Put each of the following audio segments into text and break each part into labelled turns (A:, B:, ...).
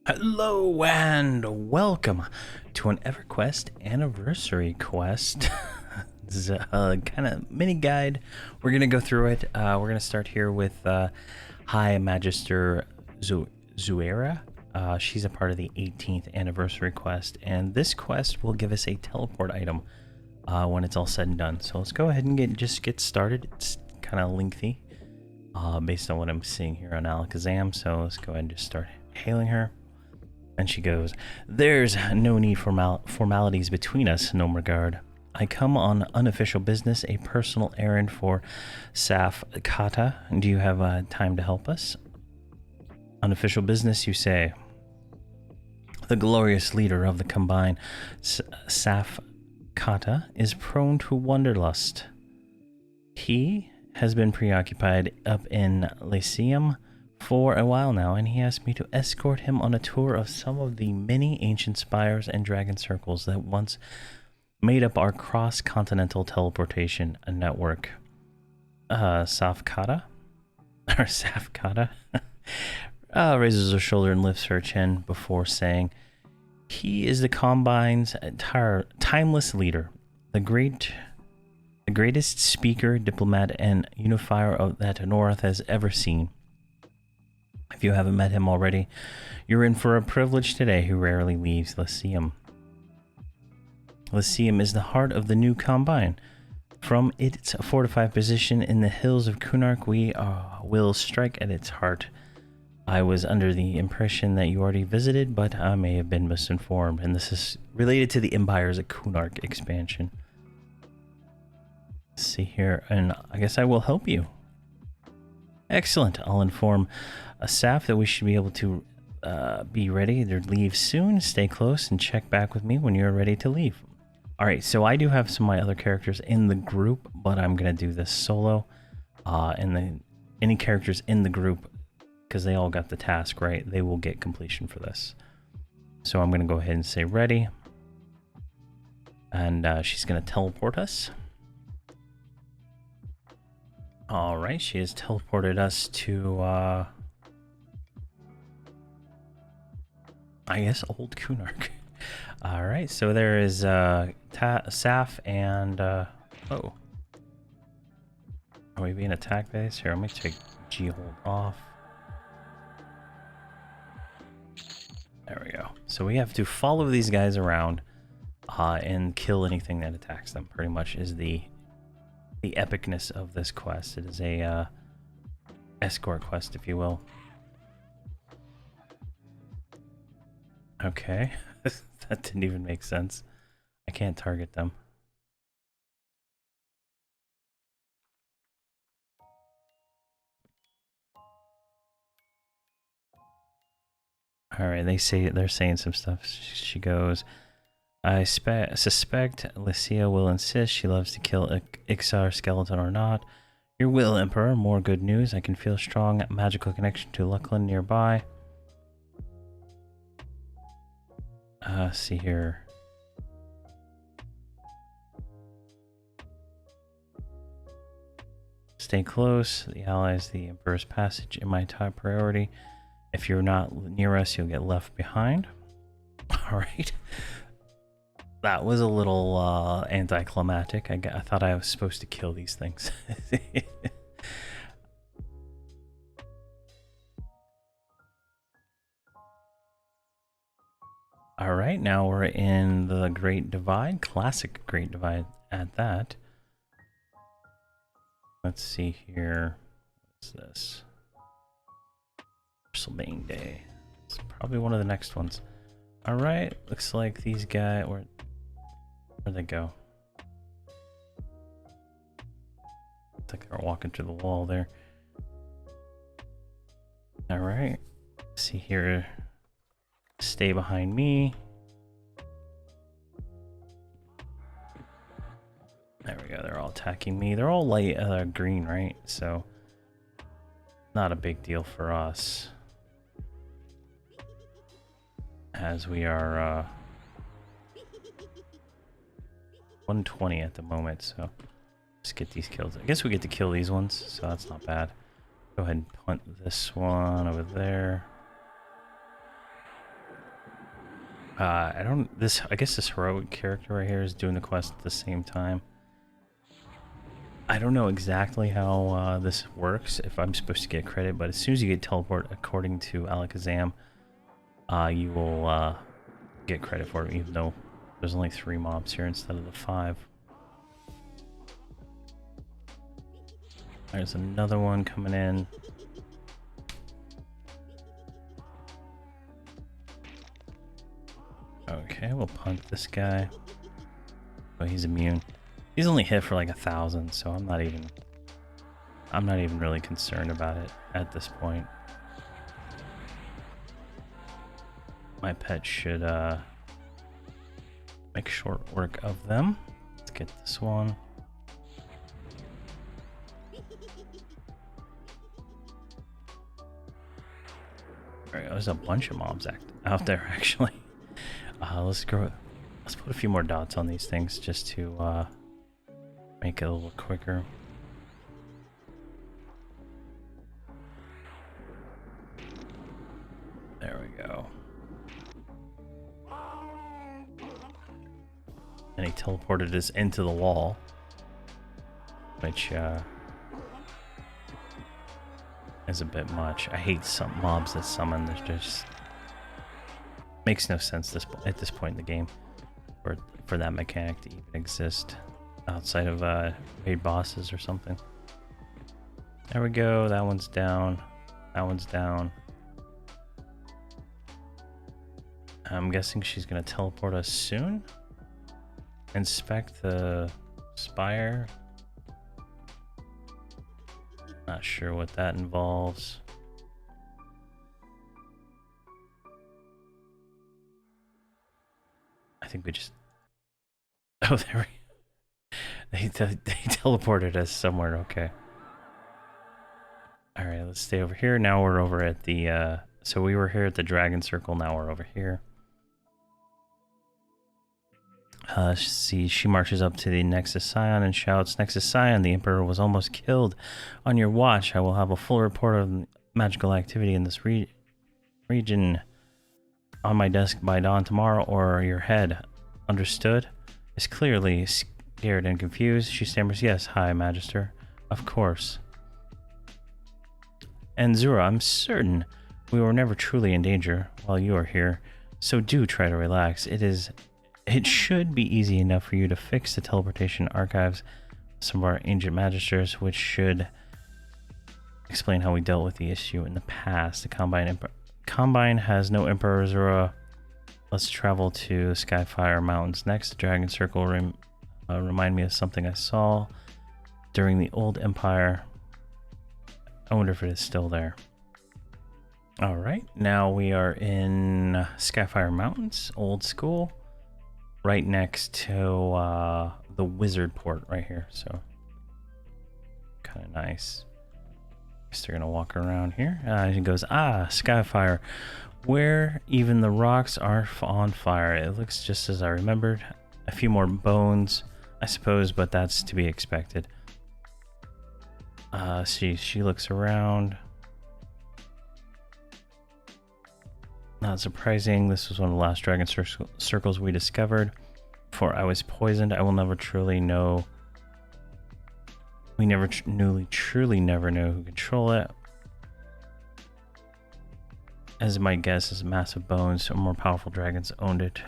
A: Hello and welcome to an Everquest anniversary quest. This is a kind of mini guide. We're going to go through it. We're going to start here with High Magister Zueria. She's a part of the 18th anniversary quest, and this quest will give us a teleport item when it's all said and done. So let's go ahead and just get started. It's kind of lengthy based on what I'm seeing here on Alakazam, so let's go ahead and just start hailing her. And she goes, "There's no need for formalities between us, Nomeregard. I come on unofficial business, a personal errand for Saf Kata. Do you have time to help us?" "Unofficial business, you say?" "The glorious leader of the Combine, Saf Kata, is prone to wanderlust. He has been preoccupied up in Lyceum for a while now, and he asked me to escort him on a tour of some of the many ancient spires and dragon circles that once made up our cross-continental teleportation network." Safkata? Or Safkata? Raises her shoulder and lifts her chin before saying, "He is the Combine's timeless leader, the greatest speaker, diplomat, and unifier that North has ever seen. If you haven't met him already, you're in for a privilege today. He rarely leaves Lyceum. Lyceum is the heart of the new Combine. From its fortified position in the hills of Kunark, we will strike at its heart. I was under the impression that you already visited, but I may have been misinformed." And this is related to the Empires of Kunark expansion. Let's see here, and I guess I will help you. "Excellent. I'll inform Saf that we should be able to be ready to leave soon. Stay close and check back with me when you're ready to leave." Alright, so I do have some of my other characters in the group, but I'm going to do this solo. And any characters in the group, because they all got the task, right, they will get completion for this. So I'm going to go ahead and say ready. And she's going to teleport us. Alright, she has teleported us to, I guess, Old Kunark. Alright, so there is Saf and, oh. Are we being attacked by this? Here, let me take G-hold off. There we go. So we have to follow these guys around and kill anything that attacks them, pretty much is the epicness of this quest. It is a escort quest, if you will. Okay. That didn't even make sense. I can't target them. Alright, they're saying some stuff. She goes, "I suspect Lycia will insist. She loves to kill Ixar skeleton or not. Your will, Emperor. More good news. I can feel strong magical connection to Luckland nearby." See here. "Stay close. The allies, the Emperor's passage in my top priority. If you're not near us, you'll get left behind." Alright. That was a little anticlimactic. I thought I was supposed to kill these things. Alright, now we're in the Great Divide. Classic Great Divide at that. Let's see here. What's this? Bane Day. It's probably one of the next ones. Alright, looks like these guys... Where'd they go? I think they're walking through the wall there. Alright. See here. Stay behind me. There we go. They're all attacking me. They're all light green, right? So not a big deal for us, as we are 120 at the moment. So just get these kills. I guess we get to kill these ones, so that's not bad. Go ahead and punt this one over there. I guess this heroic character right here is doing the quest at the same time. I don't know exactly how this works, if I'm supposed to get credit, but as soon as you get teleport, according to Alakazam, you will get credit for it, even though there's only 3 mobs here instead of the 5. There's another one coming in. Okay, we'll punt this guy. Oh, he's immune. He's only hit for like 1,000, so I'm not even really concerned about it at this point. My pet should make short work of them. Let's get this one. Alright, there's a bunch of mobs out there actually. Let's put a few more dots on these things just to make it a little quicker. There we go. And he teleported us into the wall, which is a bit much. I hate some mobs that summon. There's just makes no sense at this point in the game for that mechanic to even exist outside of raid bosses or something. There we go. That one's down. That one's down. I'm guessing she's gonna teleport us soon. Inspect the spire. Not sure what that involves. I think we just... Oh, there we go. They teleported us somewhere, okay. Alright, let's stay over here. Now we're over at the... So we were here at the Dragon Circle, now we're over here. See, she marches up to the Nexus Scion and shouts, "Nexus Scion, the Emperor was almost killed. On your watch, I will have a full report of magical activity in this region on my desk by dawn tomorrow, or your head. Understood?" Is clearly scared and confused. She stammers, "Yes, High Magister. Of course." And Zura, I'm certain we were never truly in danger while you are here, so do try to relax. It should be easy enough for you to fix the teleportation archives of some of our ancient magisters, which should explain how we dealt with the issue in the past. The Combine has no Emperor, Zura. Let's travel to Skyfire Mountains next. The Dragon Circle remind me of something I saw during the old Empire. I wonder if it is still there. Alright, now we are in Skyfire Mountains, old school. Right next to the Wizard Port right here, so kind of nice. Guess they're gonna walk around here. He goes, Skyfire, where even the rocks are on fire. It looks just as I remembered. A few more bones, I suppose, but that's to be expected. She looks around. Not surprising, this was one of the last Dragon Circles we discovered. Before I was poisoned, I will never truly know. We never truly never know who control it. As my guess is massive bones or more powerful dragons owned it.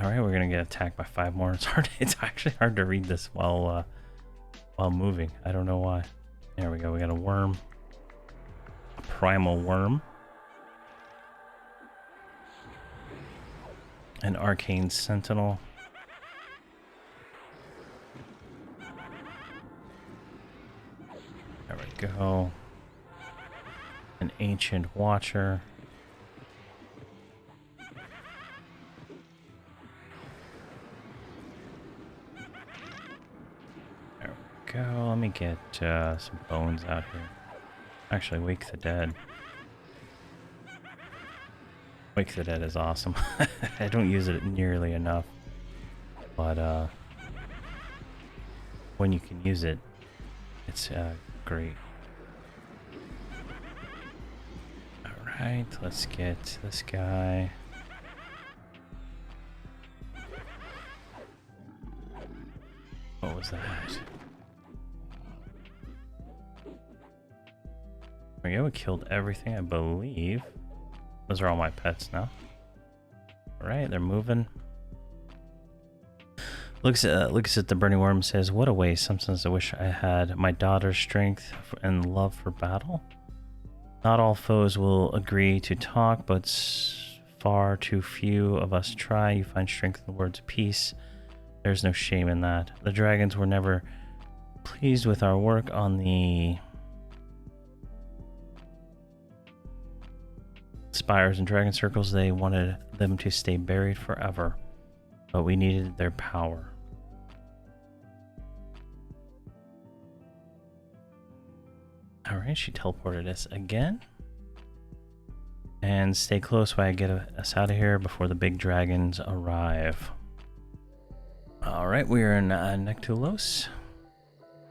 A: Alright, we're gonna get attacked by 5 more. It's actually hard to read this while moving. I don't know why. There we go, we got a worm. Primal worm, an arcane sentinel, there we go, an ancient watcher, there we go. Let me get some bones out here. Actually, Wake the Dead. Wake the Dead is awesome. I don't use it nearly enough, but when you can use it, it's great. Alright, let's get this guy. What was that? There we go, we killed everything, I believe. Those are all my pets now. Alright, they're moving. Looks at the burning worm, says, "What a waste. Sometimes I wish I had my daughter's strength and love for battle. Not all foes will agree to talk, but far too few of us try. You find strength in the words of peace. There's no shame in that. The dragons were never pleased with our work on the spires and dragon circles. They wanted them to stay buried forever, but we needed their power." Alright, she teleported us again. And stay close while I get us out of here before the big dragons arrive. Alright, we are in Nectulos.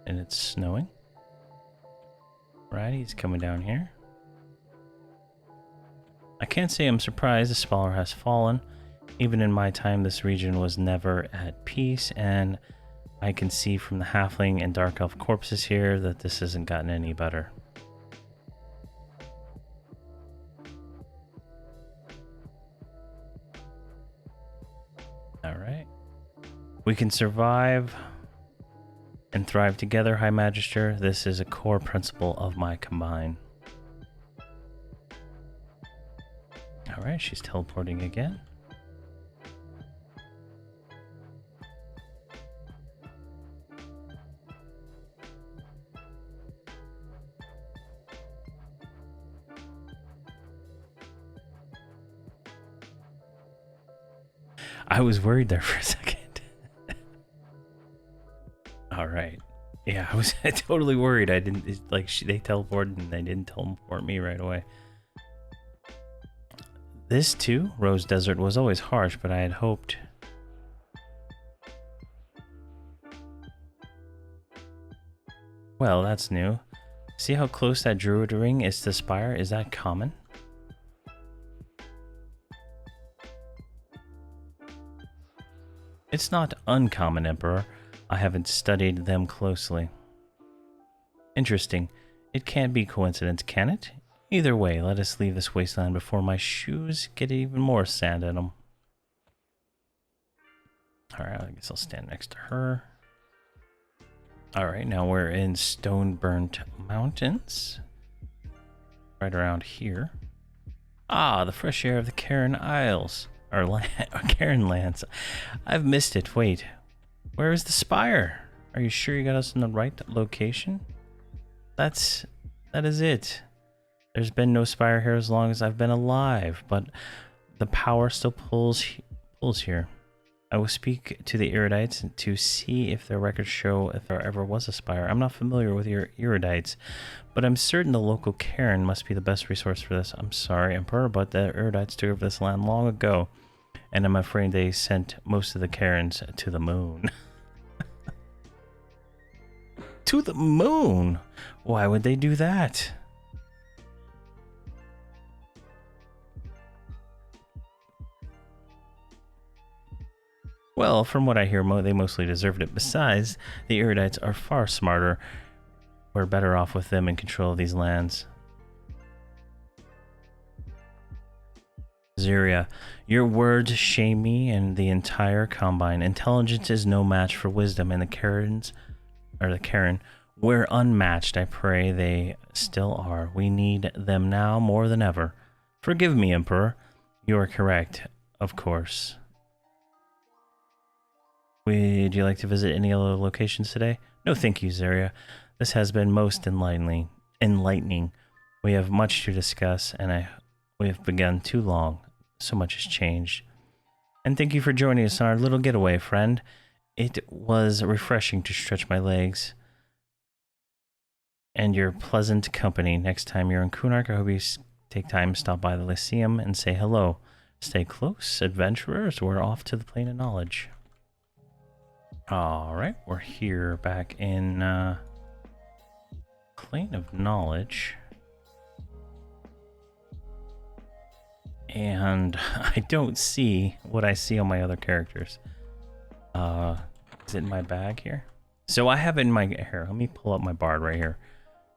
A: And it's snowing. Right, he's coming down here. I can't say I'm surprised the spire has fallen. Even in my time, this region was never at peace, and I can see from the halfling and dark elf corpses here that this hasn't gotten any better. Alright. We can survive and thrive together, High Magister. This is a core principle of my combine. Alright, she's teleporting again. I was worried there for a second. All right. Yeah, I was totally worried. I didn't they teleported and they didn't teleport me right away. This too, Rose Desert, was always harsh, but I had hoped. Well, that's new. See how close that druid ring is to the spire? Is that common? It's not uncommon, Emperor. I haven't studied them closely. Interesting. It can't be coincidence, can it? Either way, let us leave this wasteland before my shoes get even more sand in them. Alright, I guess I'll stand next to her. Alright, now we're in Stone-Burnt Mountains. Right around here. Ah, the fresh air of the Cairn Isles. Or Cairn Lands. I've missed it. Wait, where is the spire? Are you sure you got us in the right location? That is it. There's been no spire here as long as I've been alive, but the power still pulls here. I will speak to the erudites to see if their records show if there ever was a spire. I'm not familiar with your erudites, but I'm certain the local cairn must be the best resource for this. I'm sorry, Emperor, but the erudites took over this land long ago, and I'm afraid they sent most of the cairns to the moon. To the moon? Why would they do that? Well, from what I hear, they mostly deserved it. Besides, the erudites are far smarter. We're better off with them in control of these lands. Zueria, your words shame me and the entire Combine. Intelligence is no match for wisdom, and the Cairn, we're unmatched. I pray they still are. We need them now more than ever. Forgive me, Emperor. You are correct, of course. Would you like to visit any other locations today? No, thank you, Zueria. This has been most enlightening. We have much to discuss, and we have begun too long. So much has changed. And thank you for joining us on our little getaway, friend. It was refreshing to stretch my legs. And your pleasant company. Next time you're in Kunark, I hope you take time to stop by the Lyceum and say hello. Stay close, adventurers. We're off to the Plane of Knowledge. Alright, we're here back in Plane of knowledge. And I don't see what I see on my other characters. Is it in my bag here? So I have it in my here. Let me pull up my bard right here.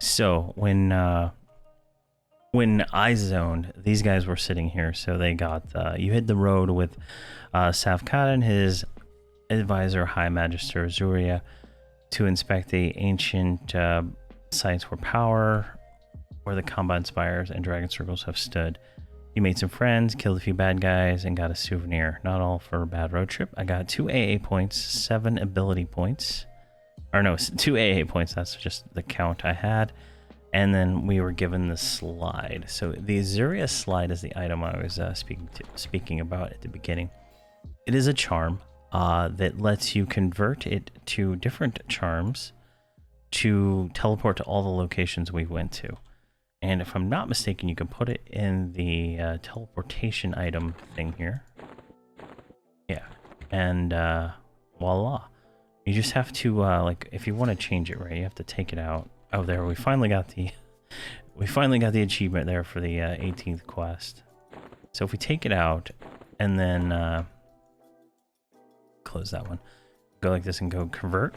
A: So when I zoned, these guys were sitting here. So they got you hit the road with Savkat and his advisor, High Magister Zueria, to inspect the ancient sites where power, where the combat spires and dragon circles have stood. You made some friends, killed a few bad guys, and got a souvenir. Not all for a bad road trip. I got 2 AA points, 7 ability points. Or no, 2 AA points. That's just the count I had. And then we were given the slide. So the Zueria slide is the item I was speaking about at the beginning. It is a charm that lets you convert it to different charms to teleport to all the locations we went to. And if I'm not mistaken, you can put it in the teleportation item thing here. Yeah, and voila. You just have to like, if you want to change it, right, you have to take it out. Oh, there, we finally got the achievement there for the 18th quest. So if we take it out and then close that one, go like this and go convert.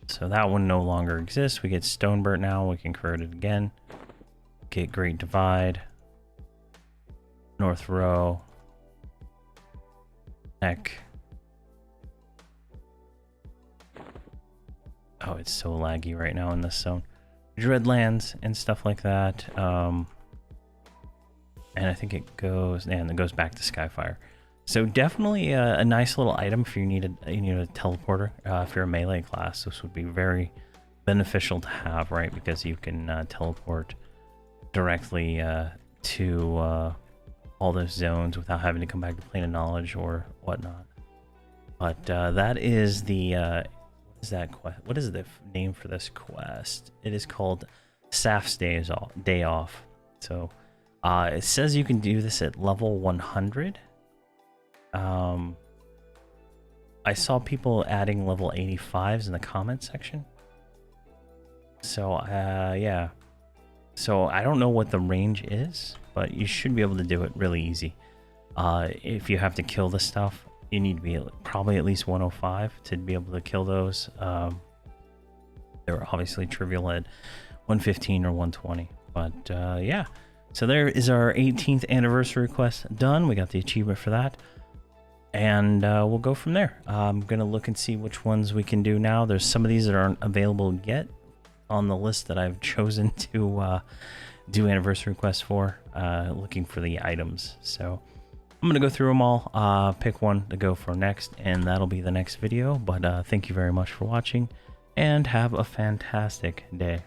A: So that one no longer exists. We get Stoneburnt now. We can convert it again. Get Great Divide. North Row. Neck. Oh, it's so laggy right now in this zone. Dreadlands and stuff like that. And I think it goes, and it goes back to Skyfire. So definitely a nice little item if you need a teleporter. If you're a melee class, this would be very beneficial to have, right? Because you can teleport directly to all those zones without having to come back to Plane of Knowledge or whatnot. But that is the what is that quest? What is the name for this quest? It is called Saf's Day Off. So it says you can do this at level 100. I saw people adding level 85s in the comment section. So yeah. So I don't know what the range is, but you should be able to do it really easy. If you have to kill the stuff, you need to be probably at least 105 to be able to kill those. They're obviously trivial at 115 or 120, but yeah. So there is our 18th anniversary quest done. We got the achievement for that. And we'll go from there. I'm going to look and see which ones we can do now. There's some of these that aren't available yet on the list that I've chosen to do anniversary quests for, looking for the items. So I'm going to go through them all, pick one to go for next, and that'll be the next video. But thank you very much for watching, and have a fantastic day.